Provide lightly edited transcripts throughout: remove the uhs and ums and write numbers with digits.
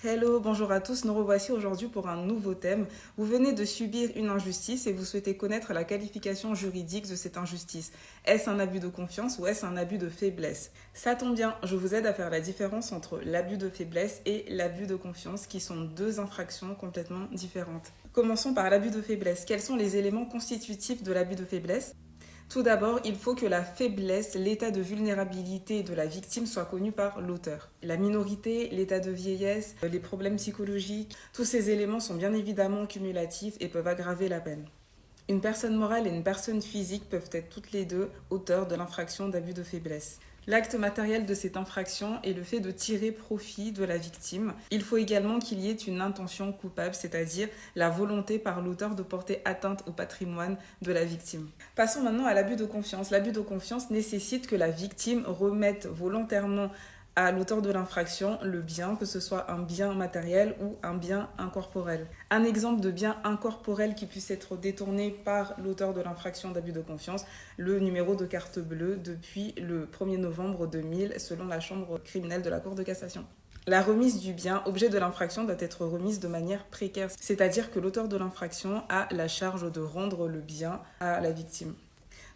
Hello, bonjour à tous, nous revoici aujourd'hui pour un nouveau thème. Vous venez de subir une injustice et vous souhaitez connaître la qualification juridique de cette injustice. Est-ce un abus de confiance ou est-ce un abus de faiblesse? Ça tombe bien, je vous aide à faire la différence entre l'abus de faiblesse et l'abus de confiance qui sont deux infractions complètement différentes. Commençons par l'abus de faiblesse. Quels sont les éléments constitutifs de l'abus de faiblesse? Tout d'abord, il faut que la faiblesse, l'état de vulnérabilité de la victime soit connu par l'auteur. La minorité, l'état de vieillesse, les problèmes psychologiques, tous ces éléments sont bien évidemment cumulatifs et peuvent aggraver la peine. Une personne morale et une personne physique peuvent être toutes les deux auteurs de l'infraction d'abus de faiblesse. L'acte matériel de cette infraction est le fait de tirer profit de la victime. Il faut également qu'il y ait une intention coupable, c'est-à-dire la volonté par l'auteur de porter atteinte au patrimoine de la victime. Passons maintenant à l'abus de confiance. L'abus de confiance nécessite que la victime remette volontairement à l'auteur de l'infraction le bien, que ce soit un bien matériel ou un bien incorporel. Un exemple de bien incorporel qui puisse être détourné par l'auteur de l'infraction d'abus de confiance, le numéro de carte bleue depuis le 1er novembre 2000 selon la chambre criminelle de la Cour de cassation. La remise du bien, objet de l'infraction, doit être remise de manière précaire, c'est-à-dire que l'auteur de l'infraction a la charge de rendre le bien à la victime.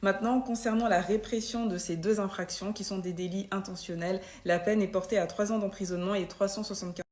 Maintenant, concernant la répression de ces deux infractions, qui sont des délits intentionnels, la peine est portée à 3 ans d'emprisonnement et 375